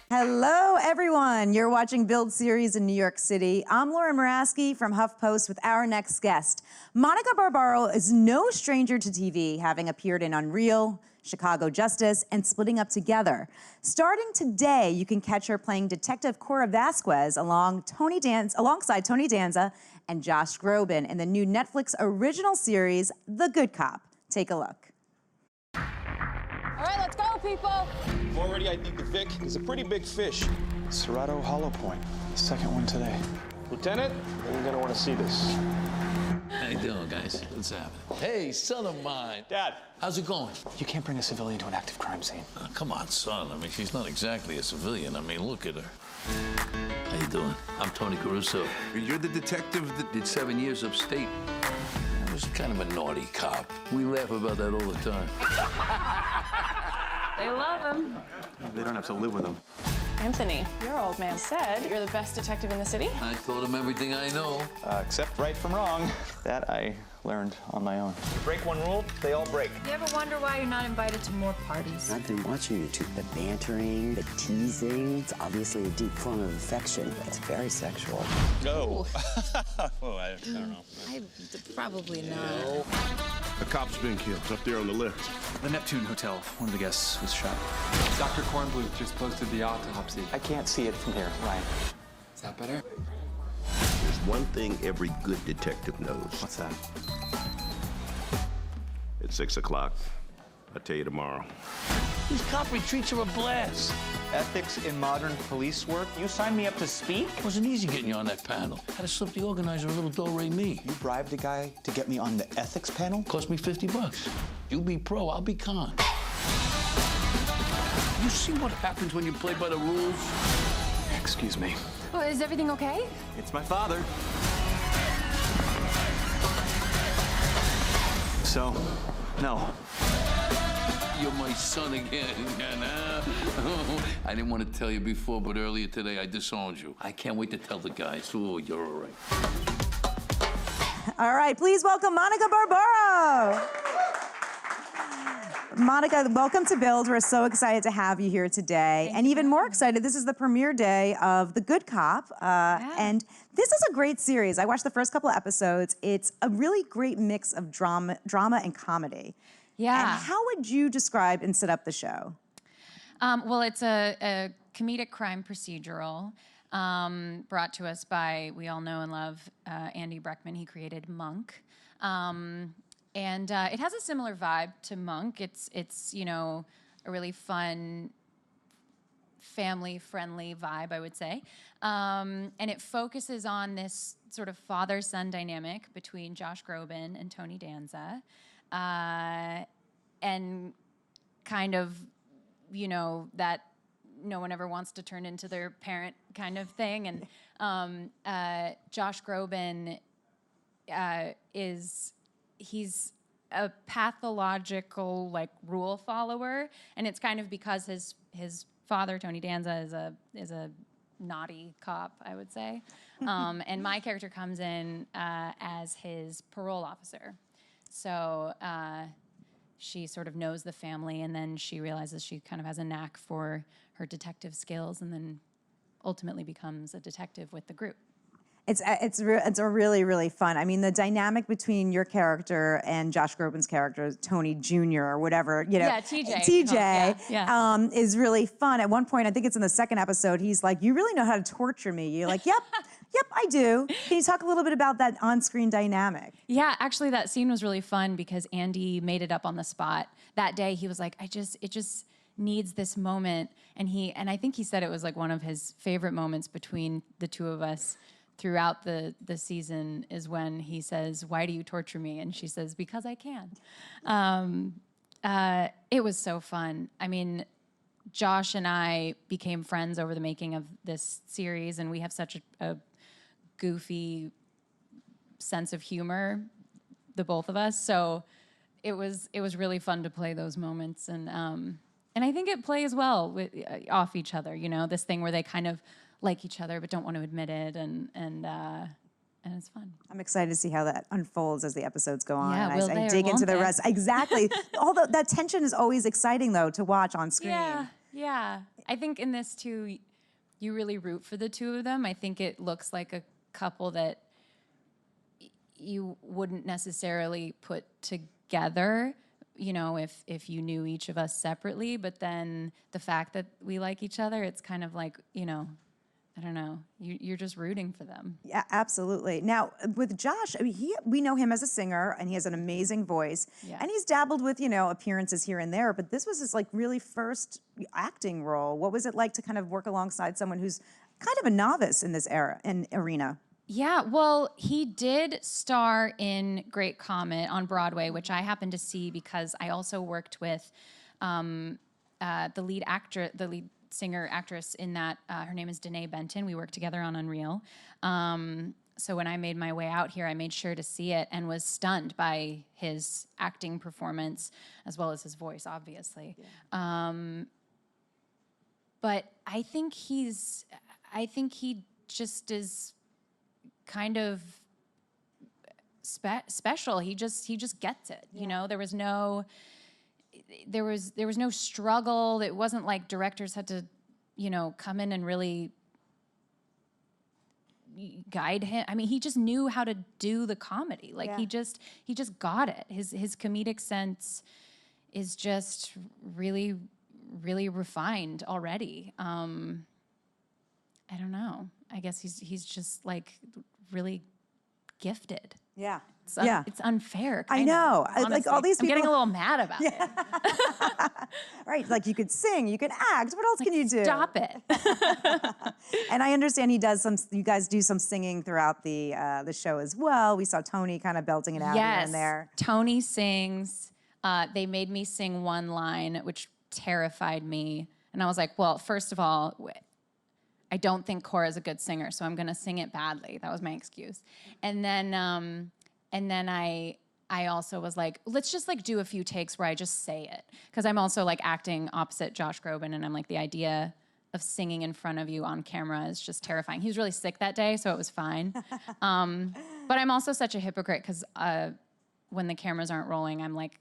Hello, everyone. You're watching Build Series in New York City. I'm Lauren Moraski from HuffPost with our next guest. Monica Barbaro is no stranger to TV, having appeared in Unreal, Chicago Justice, and Splitting Up Together. Starting today, you can catch her playing Detective Cora Vasquez alongside Tony Danza and Josh Groban in the new Netflix original series, The Good Cop. Take a look. All right, let's go, people. Already, I think the Vic is a pretty big fish. Serrato Hollow Point, second one today. Lieutenant, you're gonna want to see this. How you doing, guys? What's happening? Hey, son of mine. Dad. How's it going? You can't bring a civilian to an active crime scene. Come on, son. I mean, she's not exactly a civilian. I mean, look at her. How you doing? I'm Tony Caruso. You're the detective that did 7 years upstate. I was kind of a naughty cop. We laugh about that all the time. They love him. They don't have to live with him. Anthony, your old man said you're the best detective in the city. I told him everything I know. Except right from wrong. That I learned on my own. You break one rule, they all break. You ever wonder why you're not invited to more parties? I've been watching you two. The bantering, the teasing. It's obviously a deep form of affection. It's very sexual. No. Oh, I don't know. Probably not. A cop's been killed up there on the left. The Neptune Hotel, one of the guests was shot. Dr. Kornbluth just posted the autopsy. I can't see it from here, Ryan. Is that better? There's one thing every good detective knows. What's that? It's 6 o'clock. I'll tell you tomorrow. These cop retreats are a blast. Ethics in modern police work? You signed me up to speak? It wasn't easy getting you on that panel. Had to slip the organizer a little do-re-mi. You bribed a guy to get me on the ethics panel? Cost me $50. You be pro, I'll be con. You see what happens when you play by the rules? Excuse me. Well, is everything okay? It's my father. So, no. You're my son again. I didn't want to tell you before, but earlier today I disowned you. I can't wait to tell the guys. Oh, you're all right. All right, please welcome Monica Barbaro. Monica, welcome to Build. We're so excited to have you here today. And even more excited, this is the premiere day of The Good Cop. And this is a great series. I watched the first couple of episodes. It's a really great mix of drama and comedy. Yeah. And how would you describe and set up the show? Well, it's a comedic crime procedural brought to us by, we all know and love, Andy Breckman. He created Monk. And it has a similar vibe to Monk. It's you know, a really fun, family-friendly vibe, I would say. And it focuses on this sort of father-son dynamic between Josh Groban and Tony Danza. And kind of, you know, that no one ever wants to turn into their parent kind of thing. And Josh Groban he's a pathological, like, rule follower, and it's kind of because his father, Tony Danza, is a naughty cop, I would say. And my character comes in as his parole officer. So she sort of knows the family, and then she realizes she kind of has a knack for her detective skills, and then ultimately becomes a detective with the group. It's a really, really fun. I mean, the dynamic between your character and Josh Groban's character, Tony Jr. or whatever, you know. Yeah, TJ. TJ is really fun. At one point, I think it's in the second episode, he's like, "You really know how to torture me." You're like, "Yep, yep, I do." Can you talk a little bit about that on-screen dynamic? Yeah, actually, that scene was really fun because Andy made it up on the spot. That day, he was like, it just needs this moment. And I think he said it was like one of his favorite moments between the two of us throughout the season is when he says, "Why do you torture me?" And she says, "Because I can." It was so fun. I mean, Josh and I became friends over the making of this series, and we have such a goofy sense of humor, the both of us. So it was really fun to play those moments, and I think it plays well off each other. You know, this thing where they kind of like each other but don't want to admit it, and it's fun. I'm excited to see how that unfolds as the episodes go on. Yeah, I dig into the rest. Exactly. That tension is always exciting, though, to watch on screen. Yeah. I think in this too, you really root for the two of them. I think it looks like a couple that you wouldn't necessarily put together, you know, if you knew each of us separately. But then the fact that we like each other, it's kind of like, you know, I don't know. You're just rooting for them. Yeah, absolutely. Now, with Josh, I mean, we know him as a singer, and he has an amazing voice. Yeah. And he's dabbled with, you know, appearances here and there, but this was his, like, really first acting role. What was it like to kind of work alongside someone who's kind of a novice in this arena? Yeah, well, he did star in Great Comet on Broadway, which I happened to see because I also worked with the lead singer actress in that. Her name is Danae Benton. We worked together on Unreal. So when I made my way out here, I made sure to see it and was stunned by his acting performance as well as his voice, obviously. Yeah. But I think he just is kind of special. He just gets it. Yeah. You know, there was no struggle. It wasn't like directors had to, you know, come in and really guide him. I mean, he just knew how to do the comedy. Like he just got it. His comedic sense is just really, really refined already. I don't know. I guess he's just like really gifted. Yeah. It's unfair. I know. Like all these people. I'm getting a little mad about it. Right. Like you could sing, you could act. What else can you do? Stop it. And I understand you guys do some singing throughout the show as well. We saw Tony kind of belting it out here and there. Tony sings. They made me sing one line, which terrified me. And I was like, well, first of all, I don't think Cora's a good singer, so I'm going to sing it badly. That was my excuse. And then I also was like, let's just like do a few takes where I just say it. Because I'm also like acting opposite Josh Groban, and I'm like, the idea of singing in front of you on camera is just terrifying. He was really sick that day, so it was fine. But I'm also such a hypocrite because when the cameras aren't rolling, I'm like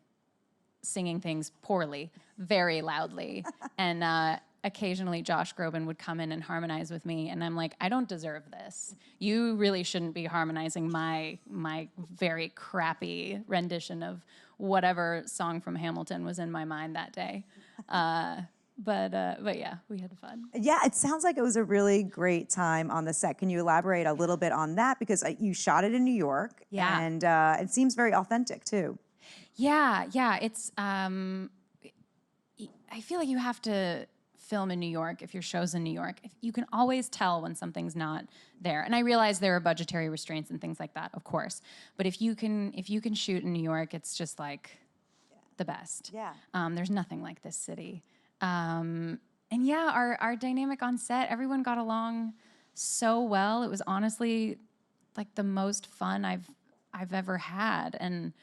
singing things poorly, very loudly. And occasionally Josh Groban would come in and harmonize with me, and I'm like, I don't deserve this. You really shouldn't be harmonizing my very crappy rendition of whatever song from Hamilton was in my mind that day. But yeah, we had fun. Yeah, it sounds like it was a really great time on the set. Can you elaborate a little bit on that? Because you shot it in New York, and it seems very authentic too. Yeah, it's, I feel like you have to film in New York if your show's in New York. You can always tell when something's not there. And I realize there are budgetary restraints and things like that, of course. But if you can shoot in New York, it's just like the best. Yeah. There's nothing like this city. And yeah, our dynamic on set, everyone got along so well. It was honestly like the most fun I've ever had. And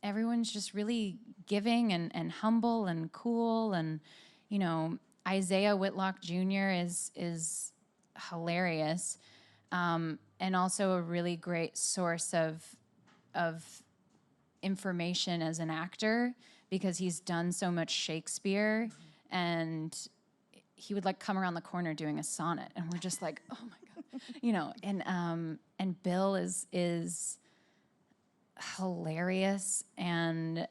everyone's just really giving and humble and cool. And, you know, Isaiah Whitlock Jr. is hilarious, and also a really great source of information as an actor, because he's done so much Shakespeare, and he would like come around the corner doing a sonnet, and we're just like, oh my God, you know. And Bill is hilarious, and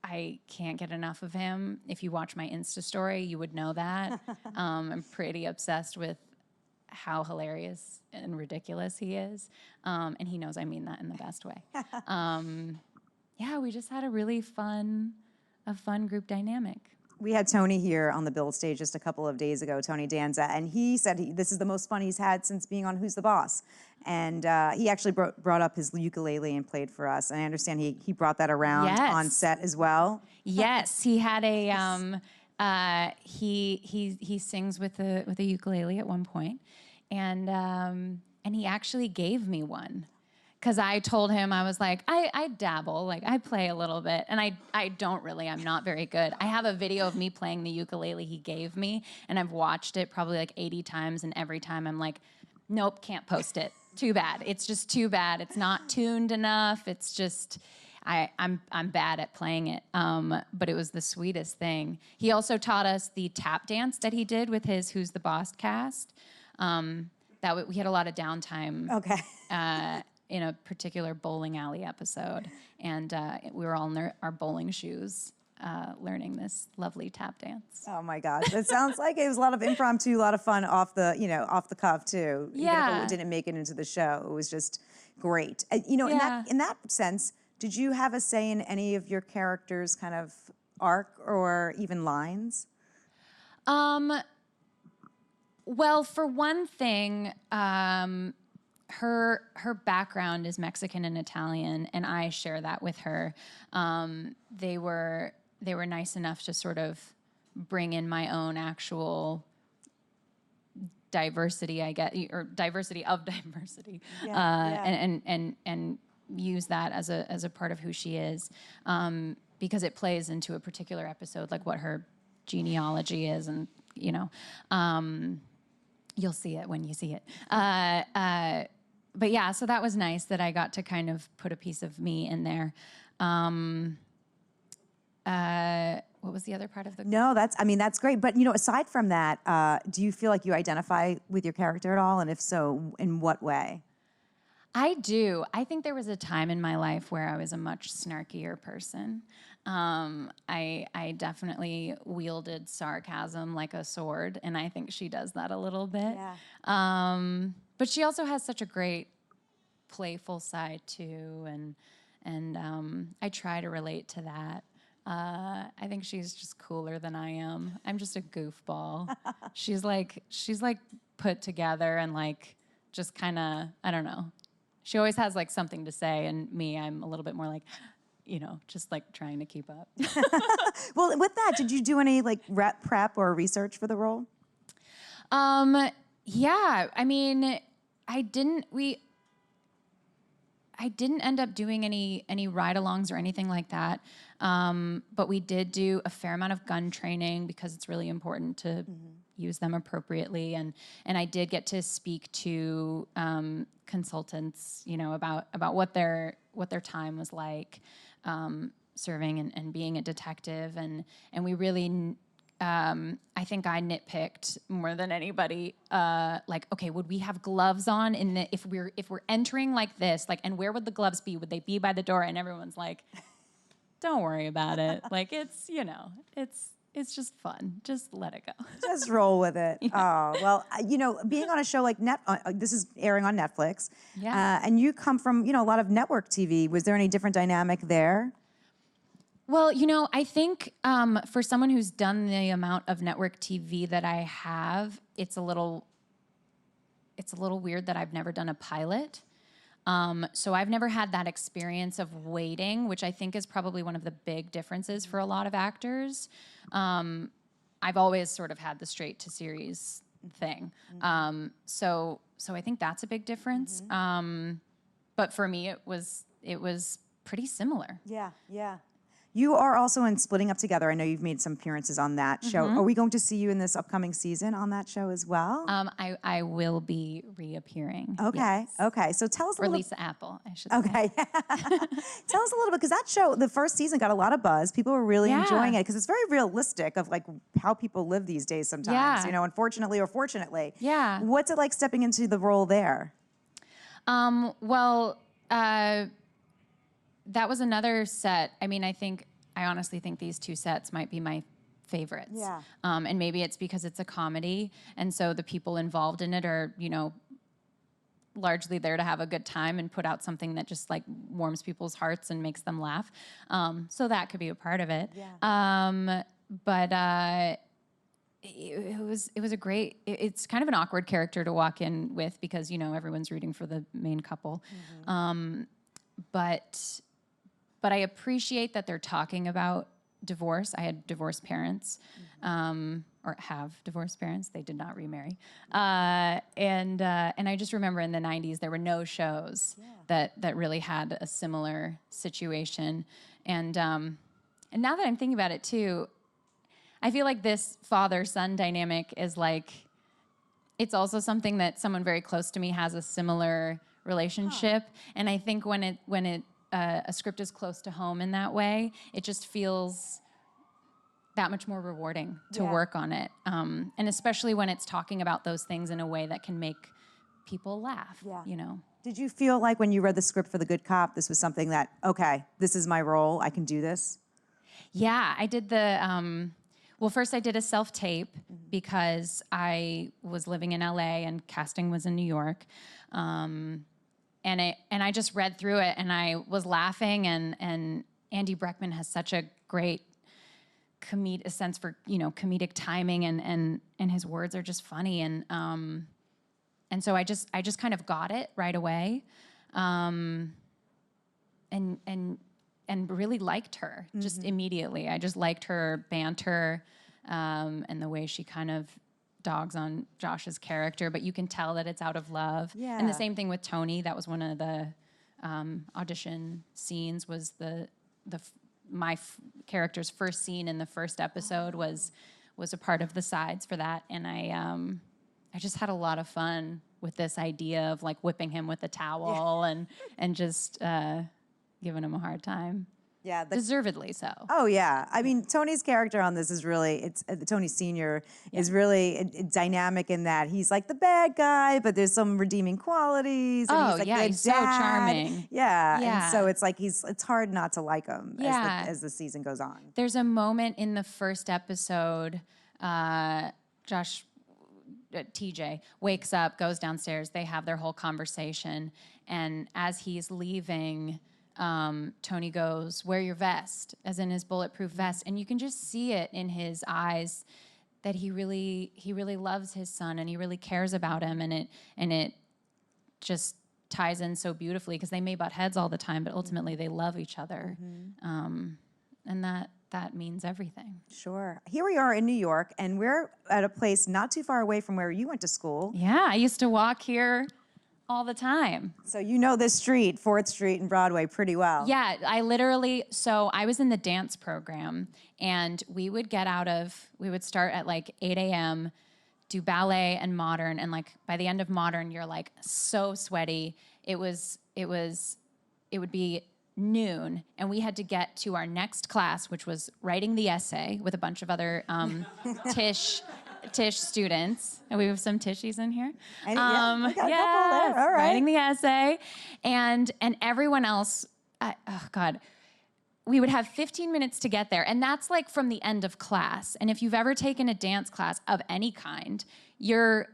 I can't get enough of him. If you watch my Insta story, you would know that. I'm pretty obsessed with how hilarious and ridiculous he is. And he knows I mean that in the best way. Yeah, we just had a really fun group dynamic. We had Tony here on the Build stage just a couple of days ago, Tony Danza, and he said this is the most fun he's had since being on Who's the Boss. And he actually brought up his ukulele and played for us. And I understand he brought that around on set as well. Yes, he had a he sings with a ukulele at one point, and he actually gave me one. Because I told him, I was like, I dabble, like I play a little bit, and I don't really, I'm not very good. I have a video of me playing the ukulele he gave me, and I've watched it probably like 80 times, and every time I'm like, nope, can't post it. Too bad. It's just too bad. It's not tuned enough. It's just, I'm bad at playing it, but it was the sweetest thing. He also taught us the tap dance that he did with his Who's the Boss cast. We had a lot of downtime. Okay. In a particular bowling alley episode, and we were all in our bowling shoes learning this lovely tap dance. Oh my gosh, it sounds like it was a lot of impromptu, a lot of fun off the cuff too. Yeah. Even if it didn't make it into the show, it was just great. In that sense, did you have a say in any of your characters' kind of arc or even lines? Well, for one thing, her background is Mexican and Italian, and I share that with her. They were nice enough to sort of bring in my own actual diversity, I guess, or diversity of diversity, and use that as a part of who she is, because it plays into a particular episode, like what her genealogy is, and you'll see it when you see it. But yeah, so that was nice that I got to kind of put a piece of me in there. What was the other part of the? No, that's great. But aside from that, do you feel like you identify with your character at all? And if so, in what way? I do. I think there was a time in my life where I was a much snarkier person. I definitely wielded sarcasm like a sword, and I think she does that a little bit. Yeah. But she also has such a great playful side too, and I try to relate to that. I think she's just cooler than I am. I'm just a goofball. She's like put together and like just kind of, I don't know. She always has like something to say, and me, I'm a little bit more like, just like trying to keep up. Well, with that, did you do any like prep or research for the role? Yeah, I mean, I didn't end up doing any ride-alongs or anything like that. But we did do a fair amount of gun training because it's really important to use them appropriately. And I did get to speak to consultants, about what their time was like serving and being a detective. And we really, I think I nitpicked more than anybody. Like, okay, would we have gloves on if we're entering like this? Like, and where would the gloves be? Would they be by the door? And everyone's like, don't worry about it. Like, it's it's just fun. Just let it go. Just roll with it. Yeah. Oh, well, being on a show like this is airing on Netflix. Yeah. And you come from, a lot of network TV. Was there any different dynamic there? Well, I think for someone who's done the amount of network TV that I have, it's a little weird that I've never done a pilot. So I've never had that experience of waiting, which I think is probably one of the big differences for a lot of actors. I've always sort of had the straight to series thing. So I think that's a big difference. But for me, it was pretty similar. Yeah, yeah. You are also in Splitting Up Together. I know you've made some appearances on that show. Are we going to see you in this upcoming season on that show as well? I will be reappearing. Okay, yes. okay. So tell us a little. Or Lisa Apple, I should say. Okay. Tell us a little bit, because that show, the first season, got a lot of buzz. People were really enjoying it because it's very realistic of like how people live these days sometimes. Unfortunately or fortunately. Yeah. What's it like stepping into the role there? That was another set. I mean, I honestly think these two sets might be my favorites. Yeah. And maybe it's because it's a comedy, and so the people involved in it are, largely there to have a good time and put out something that just like warms people's hearts and makes them laugh. So that could be a part of it. Yeah. But it was a great. It's kind of an awkward character to walk in with because everyone's rooting for the main couple. But I appreciate that they're talking about divorce. I had divorced parents, or have divorced parents. They did not remarry. And I just remember in the 90s, there were no shows that really had a similar situation. And now that I'm thinking about it too, I feel like this father-son dynamic is like, it's also something that someone very close to me has a similar relationship. And I think when a script is close to home in that way, it just feels that much more rewarding to work on it. And especially when it's talking about those things in a way that can make people laugh, you know. Did you feel like when you read the script for The Good Cop, this was something that, okay, this is my role, I can do this? Yeah, I did well, first I did a self-tape because I was living in LA and casting was in New York. And I just read through it and I was laughing, and Andy Breckman has such a great a sense for, you know, comedic timing, and his words are just funny, and so I just kind of got it right away, and really liked her just immediately. I just liked her banter, and the way she kind of dogs on Josh's character, but you can tell that it's out of love. Yeah. And the same thing with Tony. That was one of the audition scenes. Was my character's first scene in the first episode was a part of the sides for that, and I just had a lot of fun with this idea of like whipping him with a towel and just giving him a hard time. Yeah, deservedly so. Oh yeah, I mean Tony's character on this is really Tony Sr. is really dynamic in that he's like the bad guy, but there's some redeeming qualities. And he's like the he's so dad. charming. Yeah, Yeah. and so it's like it's hard not to like him Yeah. as the season goes on. There's a moment in the first episode, Josh, TJ wakes up, goes downstairs, they have their whole conversation, and as he's leaving, Tony goes, "Wear your vest," as in his bulletproof vest, and you can just see it in his eyes that he really loves his son and he really cares about him, and it just ties in so beautifully because they may butt heads all the time, but ultimately they love each other, and that means everything. Sure. Here we are in New York, and we're at a place not too far away from where you went to school. Yeah, I used to walk here all the time. So you know this street, 4th Street and Broadway, pretty well. Yeah, I was in the dance program, and we would start at like 8 a.m., do ballet and modern, and like by the end of modern, you're like so sweaty. It would be noon, and we had to get to our next class, which was writing the essay with a bunch of other Tisch students, and we have some Tishies in here. We got a couple there. All right. Writing the essay, and everyone else. We would have 15 minutes to get there, and that's like from the end of class. And if you've ever taken a dance class of any kind, you're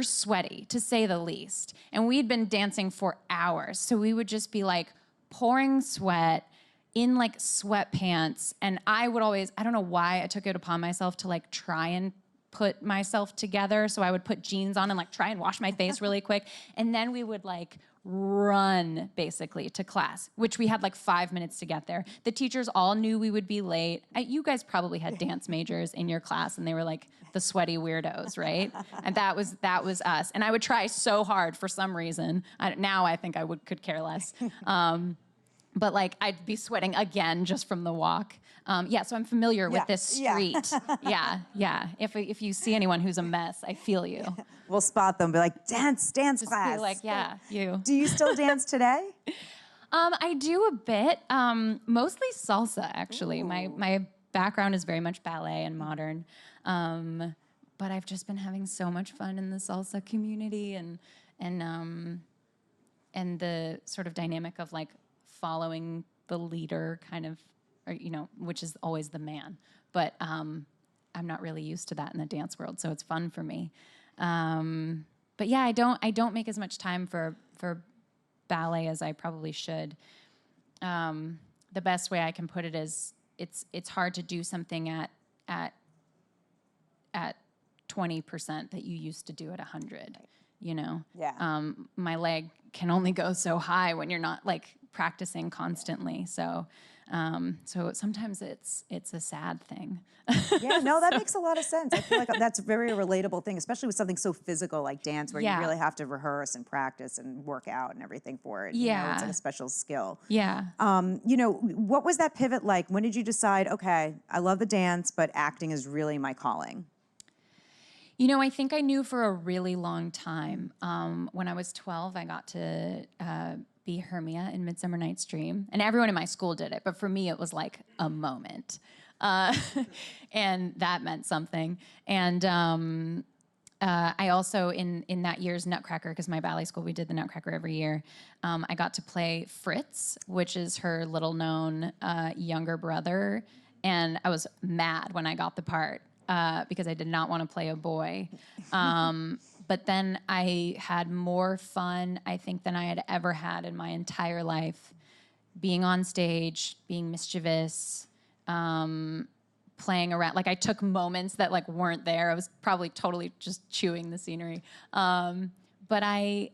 sweaty, to say the least. And we'd been dancing for hours, so we would just be like pouring sweat in like sweatpants. And I don't know why I took it upon myself to like try and put myself together. So I would put jeans on and like try and wash my face really quick. And then we would like run basically to class, which we had like 5 minutes to get there. The teachers all knew we would be late. You guys probably had dance majors in your class, and they were like the sweaty weirdos, right? And that was us. And I would try so hard for some reason. Now I think I could care less. But like I'd be sweating again just from the walk. So I'm familiar with this street. Yeah. If you see anyone who's a mess, I feel you. We'll spot them, be like, dance Just class. be like, yeah, you. Do you still dance today? I do a bit, mostly salsa, actually. My background is very much ballet and modern. But I've just been having so much fun in the salsa community, and the sort of dynamic of like following the leader kind of, or, which is always the man. But I'm not really used to that in the dance world, so it's fun for me. But yeah, I don't make as much time for ballet as I probably should. The best way I can put it is it's hard to do something at 20% that you used to do at 100. Yeah. My leg can only go so high when you're not like practicing constantly. So sometimes it's a sad thing. Yeah, no, that makes a lot of sense. I feel like that's a very relatable thing, especially with something so physical like dance, where you really have to rehearse and practice and work out and everything for it. It's like a special skill. Yeah. What was that pivot like? When did you decide, okay, I love the dance, but acting is really my calling? You know, I think I knew for a really long time. When I was 12, I got to be Hermia in Midsummer Night's Dream. And everyone in my school did it, but for me, it was like a moment. And that meant something. And I also, in that year's Nutcracker, because my ballet school, we did the Nutcracker every year, I got to play Fritz, which is her little-known younger brother. And I was mad when I got the part because I did not want to play a boy. But then I had more fun, I think, than I had ever had in my entire life, being on stage, being mischievous, playing around. Like, I took moments that like weren't there. I was probably totally just chewing the scenery. But I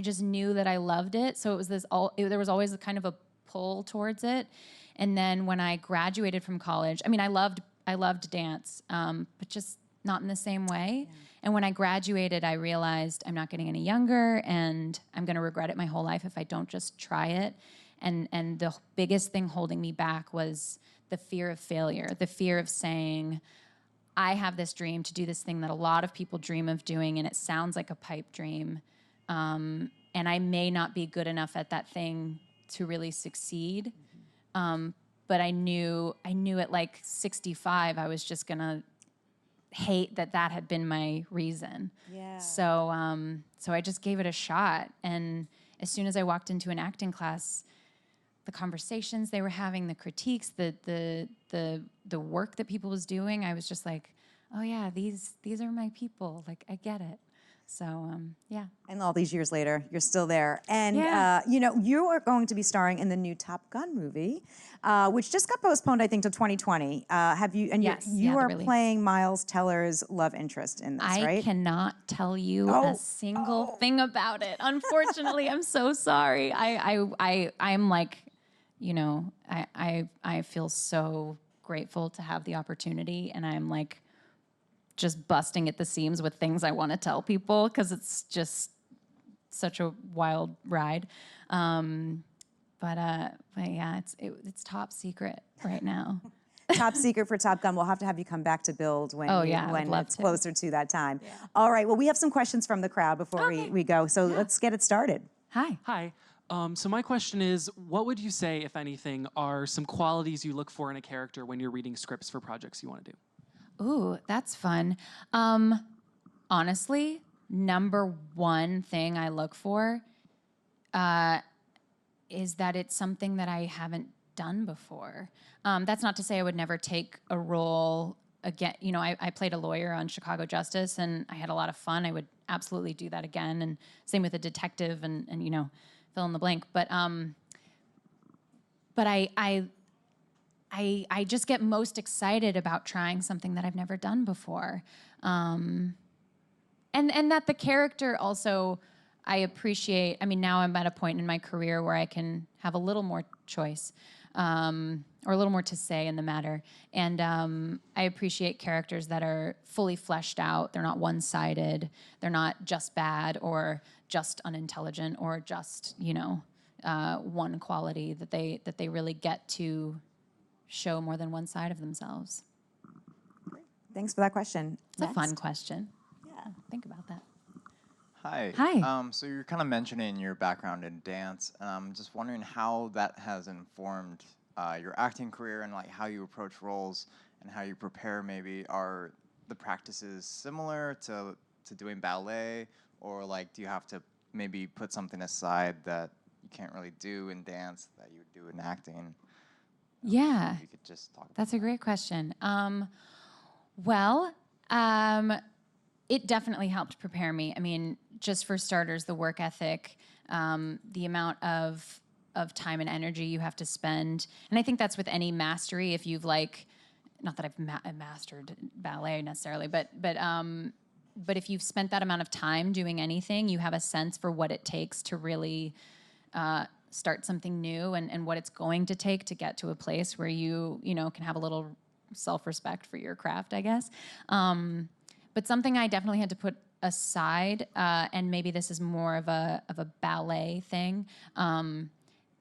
just knew that I loved it. So it was there was always kind of a pull towards it. And then when I graduated from college, I mean, I loved dance, but just not in the same way. Yeah. And when I graduated, I realized I'm not getting any younger, and I'm going to regret it my whole life if I don't just try it. And the biggest thing holding me back was the fear of failure, the fear of saying, I have this dream to do this thing that a lot of people dream of doing, and it sounds like a pipe dream. And I may not be good enough at that thing to really succeed. But I knew at like 65, I was just gonna hate that had been my reason. Yeah. So I just gave it a shot. And as soon as I walked into an acting class, the conversations they were having, the critiques, the work that people was doing, I was just like, oh yeah, these are my people. Like, I get it. So, yeah. And all these years later, you're still there. And, yeah. You know, you are going to be starring in the new Top Gun movie, which just got postponed, I think, to 2020. Have you, and yes. you are playing Miles Teller's love interest in this, right? I cannot tell you a single thing about it. Unfortunately, I'm so sorry. I'm like, you know, I feel so grateful to have the opportunity, and I'm like, just busting at the seams with things I want to tell people because it's just such a wild ride. But yeah, it's top secret right now. Top secret for Top Gun. We'll have to have you come back to Build when it's closer to that time. Yeah. All right. Well, we have some questions from the crowd before we go. So let's get it started. Hi. Hi. So my question is, what would you say, if anything, are some qualities you look for in a character when you're reading scripts for projects you want to do? Ooh, that's fun. Honestly, number one thing I look for is that it's something that I haven't done before. That's not to say I would never take a role again. You know, I played a lawyer on Chicago Justice, and I had a lot of fun. I would absolutely do that again, and same with a detective, and you know, fill in the blank. But I just get most excited about trying something that I've never done before. And that the character also, I appreciate. I mean, now I'm at a point in my career where I can have a little more choice, or a little more to say in the matter. And I appreciate characters that are fully fleshed out. They're not one-sided. They're not just bad or just unintelligent or just, you know, one quality, that they really get to show more than one side of themselves. Great. Thanks for that question. It's a fun question. Yeah, think about that. Hi. Hi. So you're kind of mentioning your background in dance, and I'm just wondering how that has informed your acting career and like how you approach roles and how you prepare. Maybe are the practices similar to doing ballet, or like do you have to maybe put something aside that you can't really do in dance that you would do in acting? Yeah, you could just talk about that's a great question. It definitely helped prepare me. I mean, just for starters, the work ethic, the amount of time and energy you have to spend, and I think that's with any mastery. If you've like, not that I've mastered ballet necessarily, but if you've spent that amount of time doing anything, you have a sense for what it takes to really start something new, and what it's going to take to get to a place where you know, can have a little self-respect for your craft, I guess. But something I definitely had to put aside, and maybe this is more of a ballet thing, and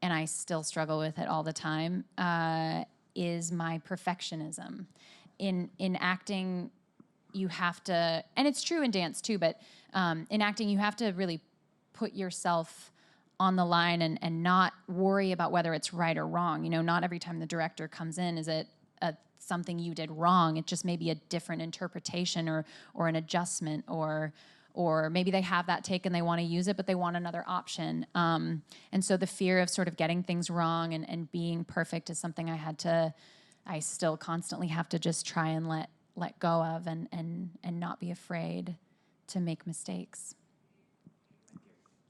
I still struggle with it all the time, is my perfectionism. In acting, you have to, and it's true in dance too, but in acting, you have to really put yourself on the line and not worry about whether it's right or wrong. You know, not every time the director comes in is it something you did wrong. It just may be a different interpretation or an adjustment, or maybe they have that take and they want to use it, but they want another option. And so the fear of sort of getting things wrong and being perfect is something I still constantly have to just try and let go of and not be afraid to make mistakes.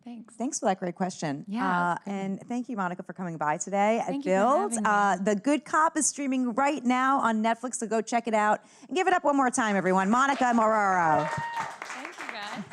Thanks. Thanks for that great question. Yeah. And thank you, Monica, for coming by today at Thank you for Build. having me. The Good Cop is streaming right now on Netflix, so go check it out. And give it up one more time, everyone. Monica Barbaro. Thank you, guys.